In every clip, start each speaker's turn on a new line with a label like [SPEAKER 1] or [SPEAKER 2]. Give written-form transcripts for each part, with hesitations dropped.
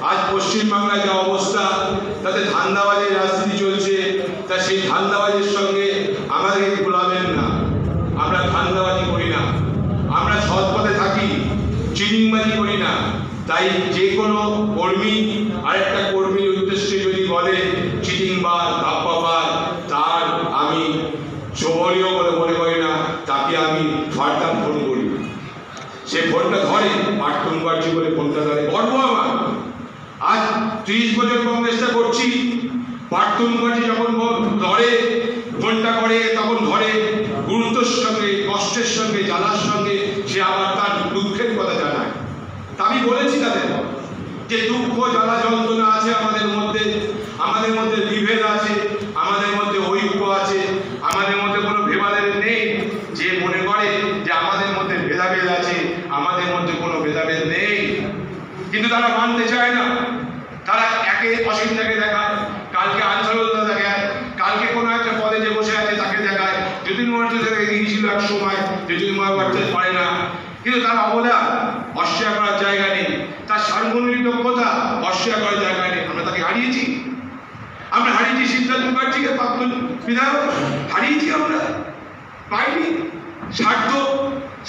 [SPEAKER 1] আজ পশ্চিমবাংলায় যা অবস্থা, তাতে ধান্দাবাজির রাজনীতি চলছে। তা সেই ধান্দাবাজির সঙ্গে আমাদেরকে গোলামেন না। আমরা ধান্দাবাজি করি না, আমরা সৎ পথে থাকি, চিটিংবাজি করি না। তাই যে কোনো কর্মী আরেকটা কর্মীর উদ্দেশ্যে যদি বলে চিটিংবাজ, ধাপ্পাবাজ, তার আমি শোভনীয় বলে মনে করি না, তাকে আমি ফার্দার ফোন করি। সে ফোনটা ধরে, পার্থ মুখার্জি বলে ফোনটা ধরে। গর্ব আমার, আজ 30 বছর কংগ্রেসটা করছি। পার্থ মুখার্জি যখন ধরে ফোনটা করে, তখন ধরে গুরুত্বের সঙ্গে, কষ্টের সঙ্গে, জ্বালার সঙ্গে সে আবার তার দুঃখের কথা জানায়। তা আমি বলেছি তাদের যে দুঃখ, জ্বালা, যন্ত্রণা আছে আমাদের মধ্যে বিভেদ আছে, আমাদের মধ্যে ঐক্য আছে, আমাদের মধ্যে কোনো ভেদাভেদ নেই। যে মনে করে যে আমাদের মধ্যে ভেদাভেদ আছে, আমাদের মধ্যে কোনো ভেদাভেদ নেই, কিন্তু তারা মানতে চায় না। তারা একে অসীমটাকে দেখায়, কালকে আঞ্চলতা দেখায়, কালকে কোনো একটা পদে যে বসে আছে তাকে দেখায়। যতীন মহারাজ গিয়েছিল এক সময়, যতীন মহারাজ পারে না, কিন্তু তার অবদান অস্বীকার করার জায়গা নেই, তার সার্বজনীন দক্ষতা অস্বীকার করার জায়গা নেই। আমরা তাকে হারিয়েছি, সিদ্ধার্থ মুখার্জিকে, প্রাক্তন বিধায়ক হারিয়েছি, আমরা পাইনি।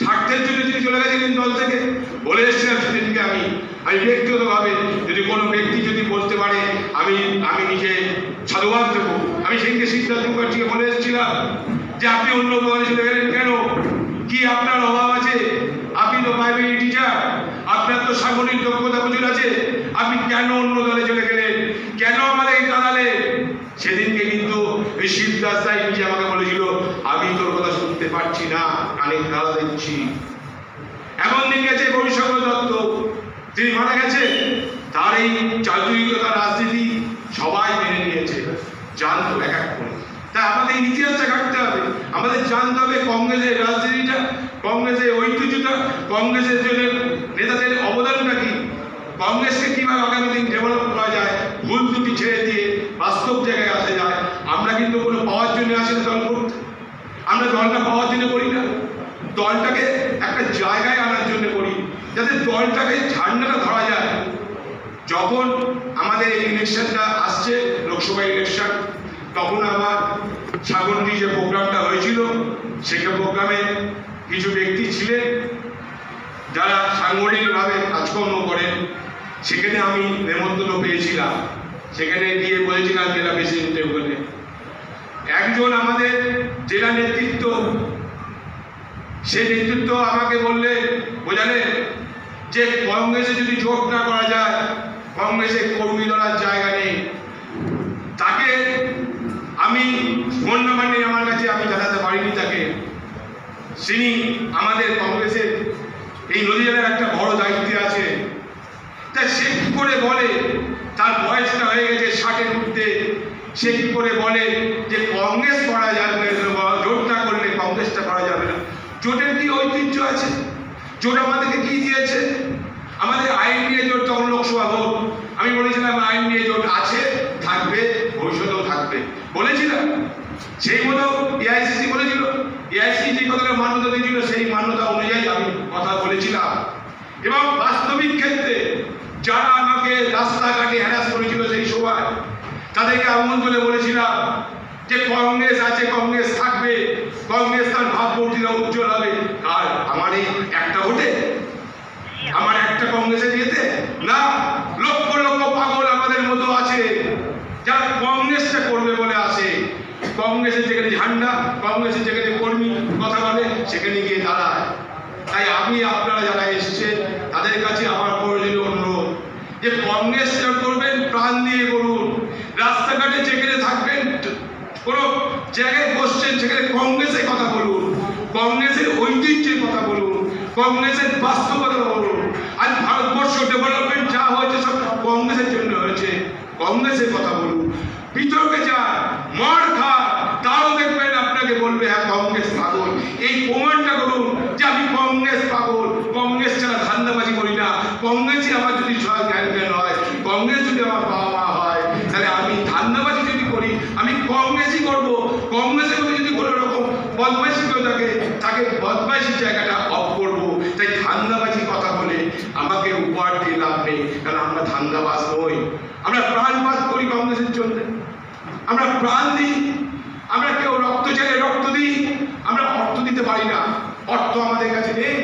[SPEAKER 1] স্বার্থের জন্য তিনি চলে গেছিলেন দল থেকে। বলে এসেছিলাম সেদিনকে আমি ব্যক্তিগতভাবে, যদি কোনো ব্যক্তি যদি বলতে পারে আমি নিজে সাধুবাদ দেবো। আমি সেদিনকে সিদ্ধার্থ মুখার্জিকে বলে এসেছিলাম যে আপনি অন্য দলে চলে গেলেন কেন? কি আপনার অভাব আছে? আপনি তো প্রাইমারি টিচার, আপনার তো সাংগঠনিক দক্ষতা প্রচুর আছে, আপনি কেন অন্য দলে চলে গেলেন? কেন আমাদের দাঁড়ালে? সেদিনকে কিন্তু শিবদাস দাই নিজে আমাকে বলেছিল, আমি তোর কথা শুনতে পাচ্ছি না, কানে দাঁড়া দিচ্ছি। এমন দিন গেছে গৌরীশঙ্কর দত্ত, তিনি মারা গেছে। তার এই চাতুরিকতার রাজনীতি সবাই মেনে নিয়েছে, জানতো এক এক করে। তাই আমাদের ইতিহাসটা ঘাটতে হবে, আমাদের জানতে হবে কংগ্রেসের রাজনীতিটা, কংগ্রেসের ঐতিহ্যটা, কংগ্রেসের জন্য নেতাদের অবদানটা কি, কংগ্রেসকে কিভাবে আগামী দিন ডেভেলপ করা যায়, ভুল ত্রুটি ছেড়ে দিয়ে বাস্তব জায়গায় আসা যায়। আমরা কিন্তু কোনো পাওয়ার জন্য আসি না দল করতে, আমরা দলটা পাওয়ার জন্য করি না, দলটাকে একটা জায়গায় আনার জন্য করি, যাতে দলটাকে ঝান্ডাটা ধরা যায়। যখন আমাদের এই ইলেকশনটা আসছে, লোকসভা ইলেকশন, তখন আমার সাগরটি যে প্রোগ্রামটা হয়েছিল, সেই প্রোগ্রামে কিছু ব্যক্তি ছিলেন যারা সাংগঠনিকভাবে কাজকর্ম করেন। সেখানে আমি নেমন্তন্ন পেয়েছিলাম, সেখানে গিয়ে বলেছিলাম জেলা প্রেসিডেন্টের বলে। একজন আমাদের জেলা নেতৃত্ব, সে নেতৃত্ব আমাকে বললে, বোঝালেন যে কংগ্রেসে যদি জোট না করা যায়, কংগ্রেসে কর্মী ধরার জায়গা নেই। তাকে আমি ফোন নাম্বার নেই আমার কাছে, আমি জানাতে পারিনি তাকে। তিনি আমাদের কংগ্রেসের এই নদী জেলার একটা বড় দায়িত্বে আছে। তা সে কি করে বলে, তার বয়সটা হয়ে গেছে 60-এর মধ্যে, সে কি করে বলে যে কংগ্রেস করা যাবে না, জোট না করলে কংগ্রেসটা করা যাবে না? জোটের কি ঐতিহ্য আছে? জোট আমাদেরকে কি দিয়েছে? আমাদের আইন নিয়ে জোট, তখন লোকসভা ভোট, আমি বলেছিলাম আইন নিয়ে জোট আছে, থাকবে, ভবিষ্যতেও থাকবে বলেছিলাম। সেই মতো এআইসিসি বলেছিল, এআইসিসি যে কথাটা মান্যতা দিয়েছিল, সেই মান্যতা অনুযায়ী আমি কথা বলেছিলাম। এবং বাস্তবিক ক্ষেত্রে যারা আমাকে রাস্তাঘাটে হ্যারাস করেছিল সেই সময়, তাদেরকে আমন্ত্রণে বলেছিলাম যে কংগ্রেস আছে, কংগ্রেস থাকবে, কংগ্রেস তার ভাবমূর্তিটা উজ্জ্বল হবে। আর আমার এই একটা ভোটে, আমার একটা কংগ্রেসে দিয়েতে না, লক্ষ লক্ষ পাগল আমাদের মতো আছে যারা কংগ্রেসটা করবে বলে আসে। কংগ্রেসের যেখানে ঝান্ডা, কংগ্রেসের যেখানে কর্মী কথা বলে, সেখানে গিয়ে দাঁড়ায়। তাই আমি, আপনারা যারা এসছে, তাদের কাছে আমার প্রয়োজনীয় অনুরোধ যে কংগ্রেস করবেন, প্রাণ দিয়ে করুন। রাস্তাঘাটে যেখানে থাকবেন, কোনো জায়গায় বসছেন, সেখানে কংগ্রেসের কথা বলুন, কংগ্রেসের ঐতিহ্যের কথা বলুন, কংগ্রেসের বাস্তবতা বলুন। আজ ভারতবর্ষ ডেভেলপমেন্ট যা হয়েছে সব কংগ্রেসের জন্য হয়েছে, কংগ্রেসের কথা বলুন। বিতর্কে যান, মার খান, তাও দেখবেন আপনাকে বলবে হ্যাঁ কংগ্রেস পাগল। এই প্রমাণটা করুন যে আমি কংগ্রেস পাগল, কংগ্রেস ছাড়া ধান্দাবাজি করি না। কংগ্রেসই আমার যদি জ্ঞান হয়, কংগ্রেস যদি আমার বাবা মা হয়, তাহলে আমি ধান্দাবাজি যদি করি, আমি কংগ্রেসই করব। কংগ্রেসের মধ্যে যদি কোনো রকম বদমাইশি কেউ থাকে, তাকে বদমাইশির জায়গাটা অফ করবো। তাই ধান্দাবাজি কথা বলে আমাকে উপহার দিয়ে লাভ নেই, কারণ আমরা ধান্দাবাজ নই, আমরা প্রাণপাত করি কংগ্রেসের জন্য, আমরা প্রাণ দিই, আমরা কেউ রক্ত চাইলে রক্ত দিই, আমরা অর্থ দিতে পারি না, অর্থ আমাদের কাছে নেই,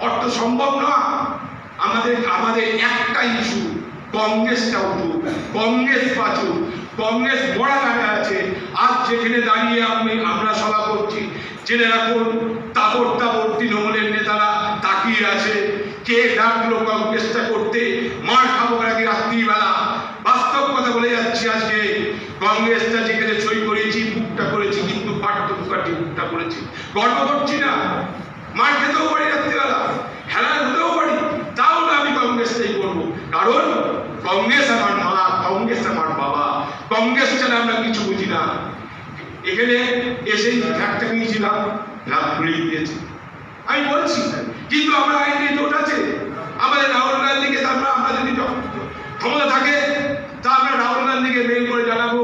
[SPEAKER 1] অর্থ সম্ভব না। আমাদের একটাই ইস্যু, কংগ্রেসটা উঠুক, কংগ্রেস বাঁচুক, কংগ্রেস বড় গানে আছে। আজ যেখানে দাঁড়িয়ে আমরা সভা করছি, জেনে রাখুন তাবর তাবর তৃণমূলের নেতারা তাকিয়ে আছে, কে ডাকলো কংগ্রেসটা করতে, মার খাবো নাকি রাত্রিবেলা। বাস্তব কথা বলে যাচ্ছি, আজকে কংগ্রেসটা যেখানে সই করেছি বুকটা করেছি, কিন্তু পাঠ্যপুকাটি বুকটা করেছি, গর্ব করছি না। মার খেতেও পারি রাত্রিবেলা, হেলার হতেও পারি, তাও না আমি কংগ্রেসটাই করবো, কারণ কংগ্রেস আমার মা, কংগ্রেস আমার বাবা, কংগ্রেস ছাড়া আমরা কিছু বুঝি না। এখানে এসেই একটা নিয়েছিলাম, রাত ঘুরিয়ে দিয়েছি, আমি বলছি, কিন্তু আমরা আইন নিয়ে জোট আছে। আমাদের রাহুল গান্ধীকে আমরা যদি ক্ষমতা থাকে তা আমরা রাহুল গান্ধীকে মেইল করে জানাবো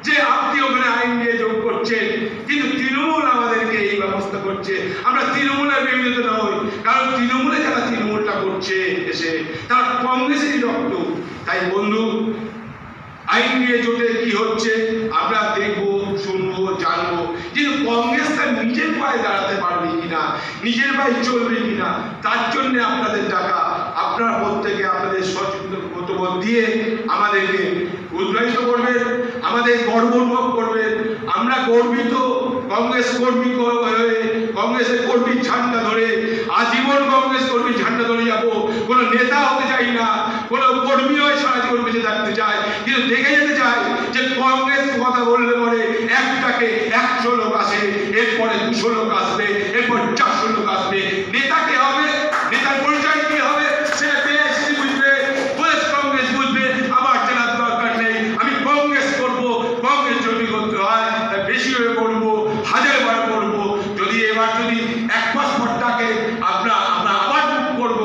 [SPEAKER 1] যে আপনি ওখানে আইন নিয়ে যোগ করছেন, কিন্তু তৃণমূল আমাদেরকে এই ব্যবস্থা করছে। আমরা তৃণমূলের বিরোধিতা নই, কারণ তৃণমূলে যারা তৃণমূলটা করছে এসে তারা কংগ্রেসেরই রক্ত। তাই বন্ধু, আইন নিয়ে জোটে কি হচ্ছে আমরা দেখবো, শুনবো, জানবো, কিন্তু কংগ্রেসটা নিজের পায়ে দাঁড়াতে পারবে কিনা, নিজের পায়ে চলবে কিনা, তার জন্য আপনাদের টাকা, আপনার প্রত্যেকে আপনাদের সচেতন কর্তব্য দিয়ে আমাদেরকে উৎসাহিত করবেন, আমাদের গর্ববোধ করবেন। আমরা গর্বিত কংগ্রেস কর্মী হয়ে, কংগ্রেসের কর্মীর ঝান্ডা ধরে আজীবন কংগ্রেস কর্মীর ঝান্ডা ধরে যাবো। কোনো নেতা হতে চাই না, কোনো কর্মী হয়ে সারা জীবন বেঁচে থাকতে চাই, কিন্তু দেখে যেতে চাই যে কংগ্রেস কথা বললে পরে একটাকে 100 লোক আসে, এরপরে 200 লোক আসবে, এরপর 400 লোক আসবে। নেতা কে হবে, নেতার পরিচয় কি হবে, সেটা পেয়েছি বুঝবে, প্রদেশ কংগ্রেস বুঝবে। আমার জানার দরকার নেই, আমি কংগ্রেস করবো, কংগ্রেস যদি করতে হয় বেশি হয়ে করবো, 1000 বার করবো। যদি এবার যদি 1 মাস পর ডাকে আমরা আবার করবো,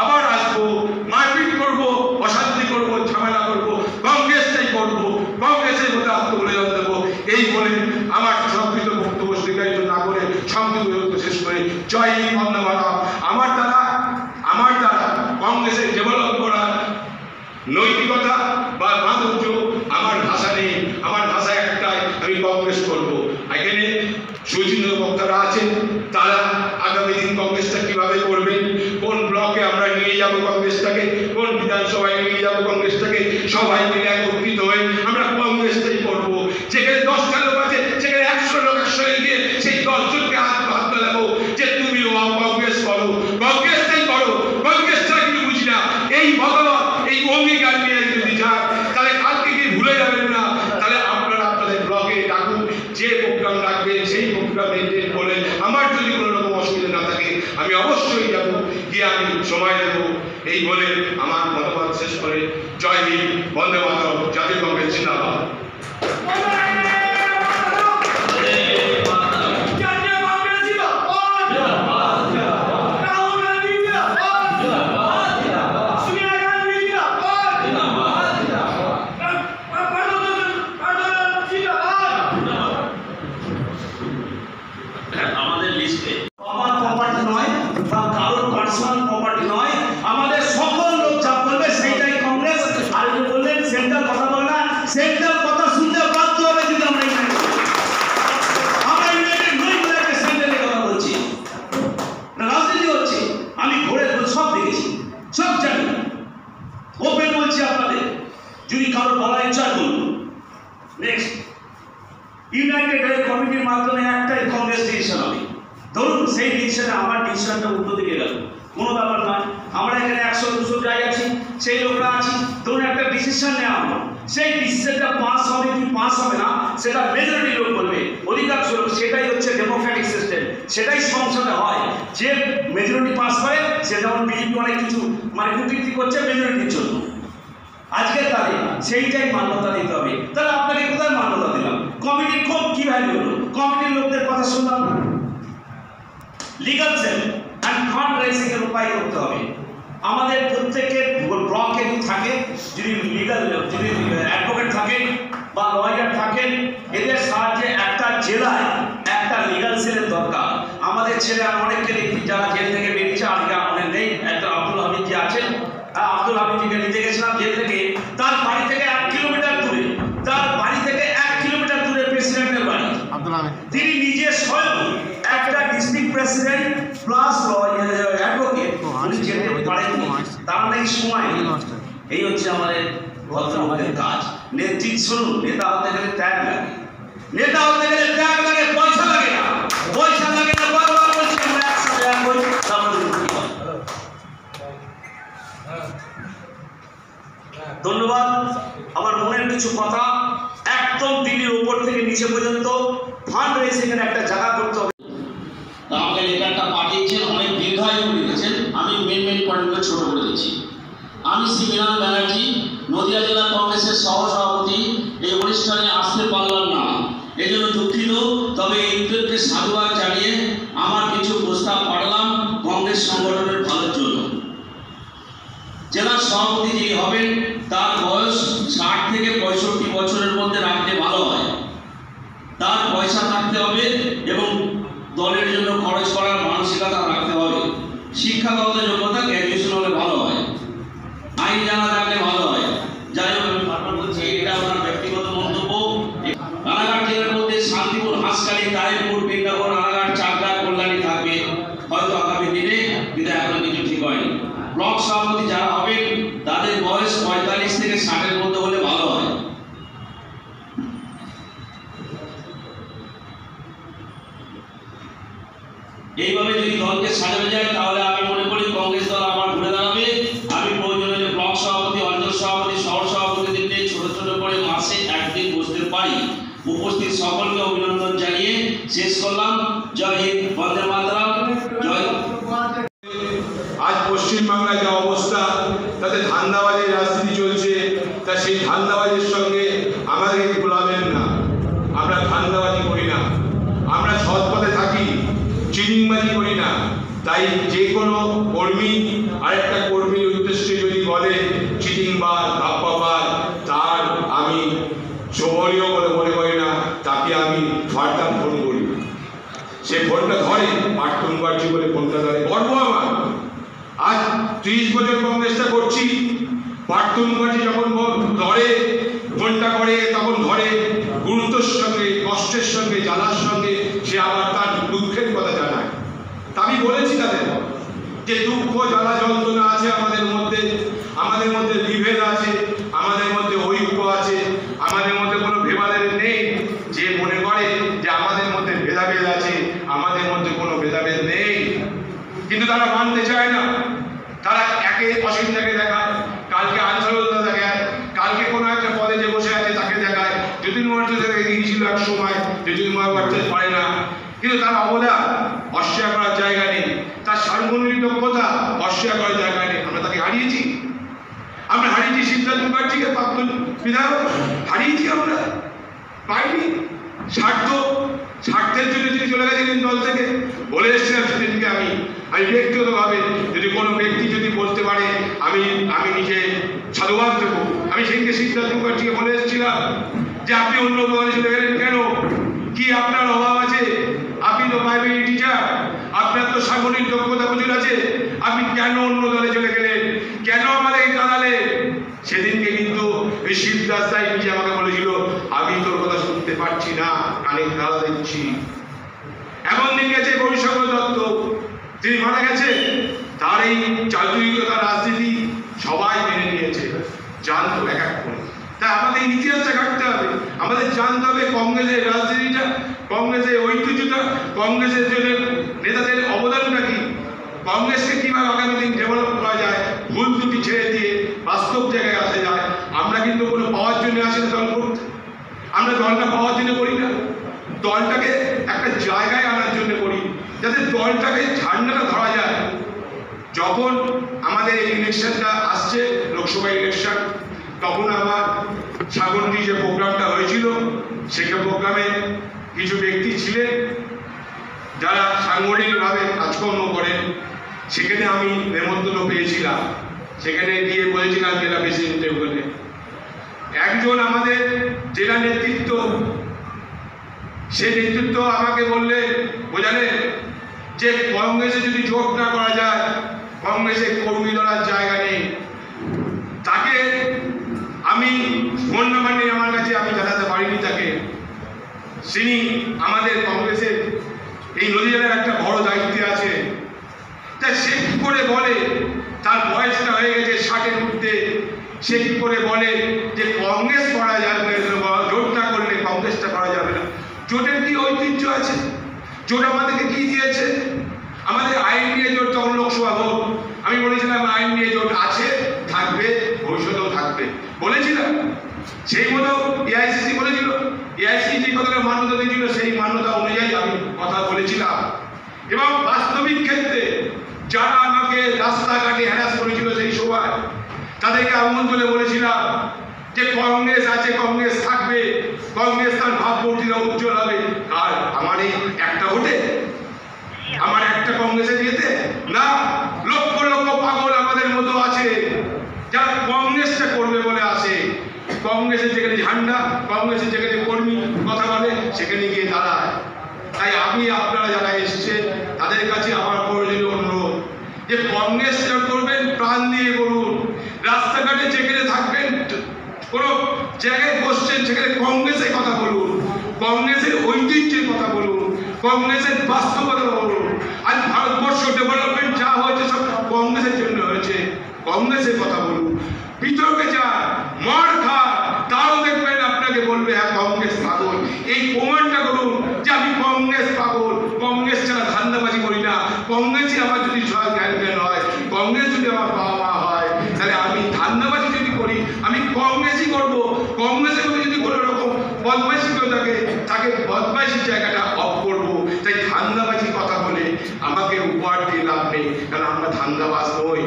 [SPEAKER 1] আবার আসবো, মারপিট করবো, অশান্তি করবো, ঝামেলা করবো, কংগ্রেসটাই করবো, কংগ্রেসের মধ্যে আত্মবলিদান দেবো। এই বলে আমার সংক্ষিপ্ত বক্তব্য দীর্ঘায়িত না করে সংক্ষিপ্ত শেষ করে জয় হিন্দ, বন্দে মাতরম। আমার দ্বারা কংগ্রেসের ডেভেলপ করার নৈতিকতা বা মাধুর্য আমার ভাষা নেই, আমার ভাষা একটাই, আমি কংগ্রেস করবো। এখানে সুচিন্তিত বক্তারা আছেন, তারা আগামী দিন কংগ্রেসটা কিভাবে করবেন, কোন ব্লকে আমরা নিয়ে যাব কংগ্রেসটাকে, কোন বিধানসভায় নিয়ে যাব কংগ্রেসটাকে, সবাই মিলে একত্রিত হয়ে আমরা কংগ্রেসটাই করবো। যেখানে 10টা লোক আছে সেখানে 100 লোক একসঙ্গে গিয়ে সেই 10 জনকে হাত মেলাবো যে তুমি কংগ্রেস করো, কংগ্রেসটাই করো, কংগ্রেসটা কিন্তু বুঝি না। এই ভগবান এই অঙ্গীকার নিয়ে যদি যান তাহলে কালকে কি ভুলে যাবেন না। তাহলে আপনারা আপনাদের ব্লগে ডাকুন, যে প্রোগ্রাম রাখবেন সেই প্রোগ্রাম মেনটেন করে, আমার যদি কোনো রকম অসুবিধা না থাকে আমি অবশ্যই যাবো, গিয়ে আমি সময় দেবো। এই বলে আমার মতামত শেষ করে জয় হিন্দ, বন্দে মাতরম, জাতীয় কংগ্রেস জিন্দাবাদ।
[SPEAKER 2] ইউনাইটেড ওয়ে কমিটির মাধ্যমে একটাই কংগ্রেস ডিসিশন হবে, ধরুন সেই ডিসিশনে আমার ডিসিশনটা উল্টো দিকে গেল, কোনো ব্যাপার নয়। আমরা এখানে 100-200 যাই আছি, সেই লোকরা আছি, ধরুন একটা ডিসিশন নেওয়া হলো, সেই ডিসিশনটা পাস হবে কি পাস হবে না সেটা মেজরিটি লোক বলবে, অধিকাংশ লোক। সেটাই হচ্ছে ডেমোক্রেটিক সিস্টেম, সেটাই সংসদে হয়। যে মেজরিটি পাস করে, সে যেমন বিজেপি অনেক কিছু কূটনীতি করছে মেজরিটির জন্য, আজকের তারিখ সেইটাই মান্যতা দিতে হবে। তাহলে আপনাকে কোথায় মান্যতা দিলাম? কমিটির খুব কি ভ্যালু হলো, কমিটির লোকদের কথা শুনলাম। Legal sell and fund raising এর উপায় করতে হবে। আমাদের প্রত্যেকের ব্লকে থাকে, যদি লিগাল যদি অ্যাডভোকেট থাকেন বা লয়ার থাকেন, এদের সাহায্যে একটা জেলায় একটা লিগাল সেলের দরকার। আমাদের ছেলে অনেককে দেখি যারা জেল থেকে বেরিয়েছে, আজকে অনেক নেই, একটা আব্দুল হামিদ যে আছেন, আব্দুল হামিদকে নিতে গেছিলাম জেল থেকে, তার বাড়ি থেকে 1 কিলোমিটার দূরে, তার বাড়ি থেকে 1 কিলোমিটার দূরে প্রেসিডেন্টের বাড়ি। তিনি নিজে স্বয়ং একটা ডিস্ট্রিক্ট প্রেসিডেন্ট প্লাস অ্যাডভোকেট, উনি যেতে পারেননি, তার নাকি সময় নেই। এই হচ্ছে আমাদের ভদ্রলোকের কাজ। নেতৃত্ব শুনুন, নেতা হতে গেলে ত্যাগ লাগে, নেতা হতে গেলে ত্যাগ লাগে, পয়সা লাগে না, পয়সা লাগে না। বারবার বলছি আমরা একসাথে এক হই, তারপরে উন্নতি হয়। ধন্যবাদ। আমার মনের কিছু কথা, একদম দিল্লির উপর থেকে নিচে পর্যন্ত ফান্ড রেজিং এর একটা জায়গা করতে হবে।
[SPEAKER 3] আমাকে লেটারটা পাঠিয়েছেন, অনেক দীর্ঘায়ু করে দিয়েছেন, আমি মেন পয়েন্টগুলো ছোট করে দিচ্ছি। আমি শ্রী মৃণাল ব্যানার্জি, নদিয়া জেলা কংগ্রেসের সহসভাপতি। এই অনুষ্ঠানে আসতে পারলাম না, এই জন্য দুঃখিত। তবে ইন্দ্রকে সাধুবাদ জানিয়ে আমার কিছু প্রস্তাব পাঠালাম কংগ্রেস সংগঠনের ভালোর জন্য। জেলার সভাপতি যিনি হবেন তার বয়স 60 থেকে 65 বছরের মধ্যে রাখলে ভালো হয়। তার পয়সা থাকতে হবে এবং দলের জন্য খরচ করার মানসিকতা রাখতে হবে। শিক্ষাগত যোগ্যতা গ্র্যাজুয়েশন হলে ভালো হয়, আইন জানা থাকলে ভালো হয়। যাই হোক, আমি বারবার বলছি এটা আমার ব্যক্তিগত মন্তব্য। রানাঘাট জেলার মধ্যে শান্তিপুর, হাঁসখালি, তারিপুর, বৃন্দাবন, রানাঘাট, চাকদা, কল্যাণী থাকবে হয়তো আগামী দিনে, কিন্তু এখনো কিছু ঠিক হয়নি। ব্লক সভাপতি যারা হবেন তাদের বয়স 45 থেকে 60-এর মধ্যে হলে ভালো হয়। এইভাবে যদি দলকে সাজানো যায় তাহলে আমি মনে করি কংগ্রেস দল আবার ঘুরে দাঁড়াবে। আমি প্রয়োজন হলে ব্লক সভাপতি, অঞ্চল সভাপতি, শহর সভাপতিদের নিয়ে ছোট ছোট করে মাসে একদিন বসতে পারি। উপস্থিত সকলকে অভিনন্দন জানিয়ে শেষ করলাম। জয় হিন্দ, বন্দে মাতরম, জয়।
[SPEAKER 1] আজ পশ্চিমবাংলায় যা অবস্থা, তাতে ধান্দাবাজির রাজনীতি চলছে। তা সেই ধান্দাবাজির সঙ্গে আমাদেরকে ভোলাবেন না। আমরা ধান্দাবাজি করি না, আমরা সৎ পথে থাকি, চিটিংবাজি করি না। তাই যে কোনো কর্মী আরেকটা কর্মীর উদ্দেশ্যে যদি বলে চিটিংবাজ, ধাপ্পাবাজ, তার আমি শোভনীয় বলে মনে করি না, তাকে আমি ফারদাম ফোন করি। সে ফোনটা ধরে, পার্থ মুখার্জি বলে ফোনটা ধরে, গর্ব আমার। আজ 30 বছর কংগ্রেসটা করছি, পার্থ মুখার্জি যখন ধরে ফোনটা করে, তখন ধরে গুরুত্বের সঙ্গে, কষ্টের সঙ্গে, জ্বালার সঙ্গে সে আবার তার দুঃখের কথা জানায়। তা আমি বলেছি তাদের যে দুঃখ, জ্বালা, যন্ত্রণা আছে আমাদের মধ্যে, আমাদের মধ্যে বিভেদ আছে, আমাদের মধ্যে ঐক্য আছে, আমাদের মধ্যে কোনো ভেদাভেদ নেই। যে মনে করে যে আমাদের মধ্যে ভেদাভেদ আছে, আমাদের মধ্যে কোনো ভেদাভেদ নেই, কিন্তু তারা মানতে চায় না। তারা একে অসীমটাকে দেখায়, কালকে আনসারুল্লাহ দেখায়, কালকে কোনো একটা পদে যে বসে আছে তাকে দেখায়। যতীন মহারাজ গিয়েছিল এক সময়, যতীন মহারাজ পারে না, কিন্তু তার অবদান অস্বীকার করার জায়গা নেই, তার সাংগঠনিক দক্ষতা অস্বীকার করার জায়গা নেই। আমরা তাকে হারিয়েছি, আমরা হারিয়েছি সিদ্ধার্থ মুখার্জিকে, প্রাক্তন বিধায়ক হারিয়েছি, আমরা পাইনি। স্বার্থের জন্য তিনি চলে গেছিলেন দল থেকে। বলে এসেছিলাম সেদিনকে আমি ব্যক্তিগতভাবে, যদি কোনো ব্যক্তি যদি বলতে পারে আমি নিজে সাধুবাদ দেবো। আমি সেদিনকে সিদ্ধার্থ মুখার্জিকে বলে এসেছিলাম যে আপনি অন্য দলে চলে গেলেন কেন? কি আপনার অভাব আছে? আপনি তো প্রাইমারি টিচার, আপনার তো সাংগঠনিক দক্ষতা প্রচুর আছে, আপনি কেন অন্য দলে চলে গেলেন? কেন আমাদের দাঁড়ালে? সেদিনকে কিন্তু এই শিবদাস দাই নিজে আমাকে বলেছিল আমি তোর কথা শুনতে পাচ্ছি না, কানে দাঁড়া দিচ্ছি। এমন দিন গেছে গৌরীশঙ্কর দত্ত, তিনি মারা গেছে, তার এই চাতুরিকতা রাজনীতি সবাই মেনে নিয়েছে, জানতো এক এক করে। তাই আমাদের ইতিহাসটা ঘাটতে হবে, আমাদের জানতে হবে কংগ্রেসের রাজনীতিটা, কংগ্রেসের ঐতিহ্যটা, কংগ্রেসের জন্য নেতাদের অবদানটা কি, কংগ্রেসকে কিভাবে আগামী দিন ডেভেলপ করা যায়, ভুল ত্রুটি ছেড়ে দিয়ে বাস্তব জায়গায় আসা যায়। আমরা কিন্তু কোনো পাওয়ার জন্য আসি না দল করতে, আমরা দলটা পাওয়ার জন্য করি না, দলটাকে একটা জায়গায় আনার জন্য করি, যাতে দলটাকে ঝান্ডাটা ধরা যায়। যখন আমাদের এই ইলেকশনটা আসছে, লোকসভা ইলেকশন, তখন আমার সাগরটি যে প্রোগ্রামটা হয়েছিল, সেই প্রোগ্রামে কিছু ব্যক্তি ছিলেন যারা সাংগঠনিকভাবে কাজকর্ম করেন। সেখানে আমি নেমন্তন্ন পেয়েছিলাম, সেখানে গিয়ে বলেছিলাম জেলা প্রেসিডেন্টের বলে। একজন আমাদের জেলা নেতৃত্ব, সেই নেতৃত্ব আমাকে বললে বোঝালেন যে কংগ্রেসে যদি জোট না করা যায়, কংগ্রেসে কর্মী ধরার জায়গা নেই। তাকে আমি মন মানে আমার কাছে আমি জানাতে পারিনি তাকে। তিনি আমাদের কংগ্রেসের এই নদী জেলার একটা বড় দায়িত্বে আছে। তা সে কি করে বলে, তার বয়সটা হয়ে গেছে 60-এর ঊর্ধ্বে, সে কি করে বলে যে কংগ্রেস করা যাবে, জোট না করলে কংগ্রেসটা করা যাবে না? জোটের কি ঐতিহ্য আছে? জোট আমাদেরকে কি দিয়েছে? আমাদের আইন নিয়ে জোট, তখন লোকসভা ভোট, আমি বলেছিলাম আইন নিয়ে জোট আছে, থাকবে, ভবিষ্যতেও থাকবে বলেছিলাম। সেই মতো এআইসিসি বলেছিল, এআইসিসি যে কথাটা মান্যতা দিয়েছিল সেই মান্যতা অনুযায়ী আমি কথা বলেছিলাম। এবং বাস্তবিক ক্ষেত্রে যারা আমাকে রাস্তাঘাটে হ্যারাস করেছিল সেই সময়, তাদেরকে আহ্বান করে বলেছিলাম যে কংগ্রেস আছে, কংগ্রেস থাকবে, কংগ্রেস তার ভাবমূর্তিটা উজ্জ্বল হবে। আর আমার এই একটা ভোটে, আমার একটা কংগ্রেসে যেতে না, লক্ষ লক্ষ পাগল আমাদের মতো আছে যারা কংগ্রেসটা করবে বলে আসে। কংগ্রেসের যেখানে ঝান্ডা, কংগ্রেসের যেখানে কর্মী কথা বলে, সেখানে গিয়ে দাঁড়ায়। তাই আমি আপনারা যারা এসেছে তাদের কাছে আমার প্রয়োজনীয় অনুরোধ যে কংগ্রেস করবেন প্রাণ দিয়ে করুন। রাস্তাঘাটে যেখানে থাকবেন, কোনো জায়গায় বসছেন, সেখানে কংগ্রেসের কথা বলুন, কংগ্রেসের ঐতিহ্যের কথা বলুন, কংগ্রেসের বাস্তবতা বলুন। আজ ভারতবর্ষ ডেভেলপমেন্ট যা হয়েছে সব কংগ্রেসের জন্য হয়েছে, কংগ্রেসের কথা বলুন। বিতর্কে যান, মার খান, তাও দেখবেন আপনাকে বলবে হ্যাঁ কংগ্রেস পাগল। এই প্রমাণটা করুন যে আমি কংগ্রেস পাগল, কংগ্রেস ছাড়া ধান্দাবাজি করি না। কংগ্রেসই আমার যদি জ্ঞান হয়, কংগ্রেস যদি আমার বাবা মা হয়, তাহলে আমি ধান্দাবাজি যদি করি আমি কংগ্রেসই করব। কংগ্রেসের মধ্যে যদি কোনো রকম বদমাইশি কেউ থাকে, তাকে বদমাইশির জায়গাটা অফ করবো। তাই ধান্দাবাজি কথা বলে আমাকে উপহার দিয়ে লাভ নেই, কারণ আমরা ধান্দাবাজ নই।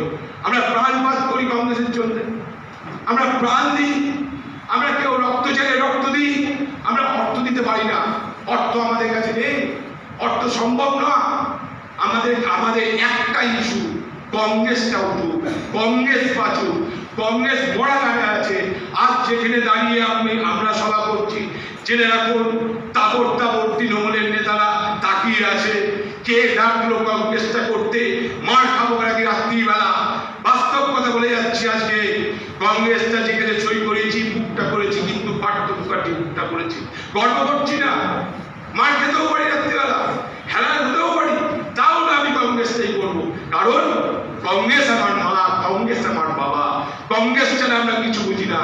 [SPEAKER 1] আমরা প্রাণপাত করি কংগ্রেসের জন্য, আমরা প্রাণ দিই, আমরা কেউ রক্ত চাইলে রক্ত দিই। আমরা অর্থ দিতে পারি না, অর্থ আমাদের কাছে নেই, অর্থ সম্ভব না। আমাদের একটা ইস্যু, কংগ্রেসটা উঠুক, কংগ্রেস বাঁচুক, কংগ্রেস বড় গানে আছে। আজ যেখানে দাঁড়িয়ে আমরা সভা করছি, জেনে রাখুন তাবর তাবর তৃণমূলের নেতারা তাকিয়ে আছে। কে ডাকলো কংগ্রেসটা করতে? মার খাবো নাকি রাত্রিবেলা? বাস্তব কথা বলে যাচ্ছি। আজকে কংগ্রেসটা যেখানে সই করেছি, বুকটা করেছি, কিন্তু পাঠ্যপুকাটি বুকটা করেছি, গর্ব করছি না। মার খেতেও পারি রাত্রিবেলা, হেলান হতেও পারি, তাও না আমি কংগ্রেসটাই করবো। কারণ কংগ্রেস আমার মা, কংগ্রেস আমার বাবা, কংগ্রেস ছাড়া আমরা কিছু বুঝি না।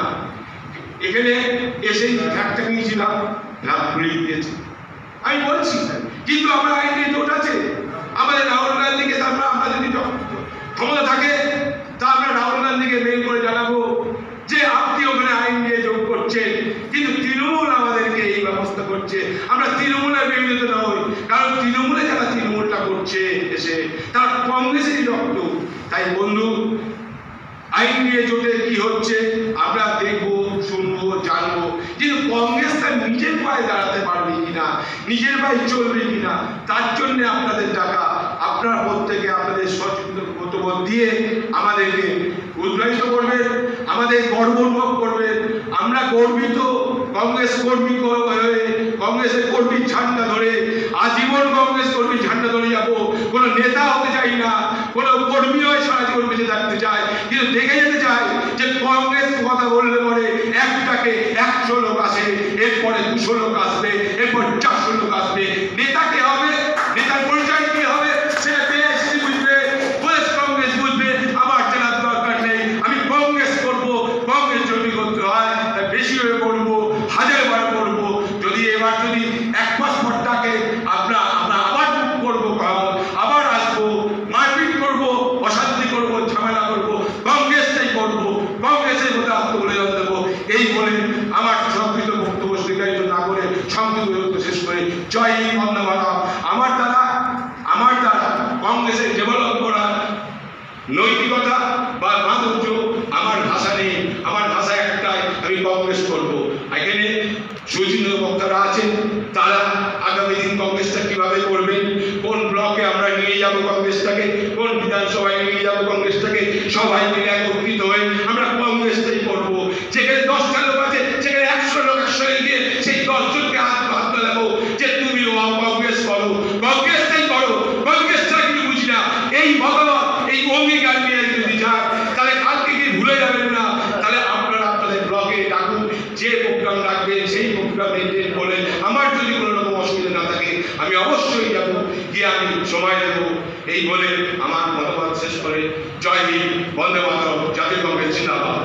[SPEAKER 1] এখানে এসেই একটা নিয়েছিলাম, রাত ঘুরিয়ে দিয়েছে, আমি বলছি। কিন্তু আমরা আইন নিয়ে জোট আছে। আমাদের রাহুল গান্ধীকে আমরা যদি ক্ষমতা থাকে, তা আমরা রাহুল গান্ধীকে মেইল করে জানাবো যে আপনি ওখানে আইন নিয়ে যোগ করছেন, কিন্তু তৃণমূল আমাদেরকে এই ব্যবস্থা করছে। আমরা তৃণমূলের বিরোধিতা নই, কারণ তৃণমূলে যারা তৃণমূলটা করছে এসে, তারা কংগ্রেসেরই রক্ত। তাই বন্ধু, আইন নিয়ে জোটে কি হচ্ছে আমরা দেখবো, শুনবো, জানবো। কিন্তু কংগ্রেস তার নিজের পায়ে দাঁড়াতে পারবে কিনা, নিজের পায়ে চলবে কিনা, তার জন্য আপনাদের টাকা, আপনারা প্রত্যেকে আপনাদের সচেতন মতবোধ দিয়ে আমাদেরকে উৎসাহিত করবেন, আমাদের গর্ব অনুভব করবেন। আমরা গর্বিত কংগ্রেস কর্মী হয়ে, কংগ্রেসের কর্মীর ঝান্ডা ধরে আজীবন কংগ্রেস কর্মীর ঝান্ডা ধরে যাবো। কোনো নেতা হতে চাই না, কোনো কর্মী হয়ে সারা জীবন বেঁচে থাকতে চাই, কিন্তু দেখে যেতে চাই যে কংগ্রেস কথা বললে পরে একটাকে 100 লোক আসে, এরপরে 200 লোক আসবে, এরপর 400 লোক আসবে। নেতা কে হবে, নেতার পরিচয় কি হবে, সেটা পেয়েছি বুঝবে, প্রদেশ কংগ্রেস বুঝবে। আমার জানার দরকার নেই, আমি কংগ্রেস করবো। কংগ্রেস যদি করতে হয় বেশি হয়ে করবো, 1000 বার করবো। যদি এবার যদি 1 মাস পর ডাকে, আমরা আবার করবো, আবার আসবো, মারপিট করবো, অশান্তি করবো, ঝামেলা করবো, কংগ্রেসটাই করবো, কংগ্রেসের মধ্যে আত্মবলিদান দেবো। এই বলে আমার সংক্ষিপ্ত বক্তব্য দীর্ঘায়িত না করে সংক্ষিপ্ত বক্তব্য শেষ করে জয় হিন্দ, বন্দে মাতরম। আমার দ্বারা কংগ্রেসের ডেভেলপ করার নৈতিকতা বা মাধুর্য আমার ভাষা নেই। আমার ভাষা একটাই, আমি কংগ্রেস করবো। এখানে সুচিন্তিত বক্তারা আছেন, তারা আগামী দিন কংগ্রেসটা কিভাবে করবেন, কোন ব্লকে আমরা নিয়ে যাব কংগ্রেসটাকে, কোন বিধানসভায় নিয়ে যাব কংগ্রেসটাকে, সবাই মিলে একত্রিত হয়ে আমরা কংগ্রেসটাই করবো। যেখানে 10টা লোক আছে, সেখানে 100 লোক একসঙ্গে গিয়ে সেই 10 জনকে হাত দেবো যে তুমিও অবশ্যই যাব, গিয়ে আমি সময় দেব। এই বলে আমার মতামত শেষ করে জয় হিন্দ, বন্দে মাতরম, জাতীয় কংগ্রেস জিন্দাবাদ।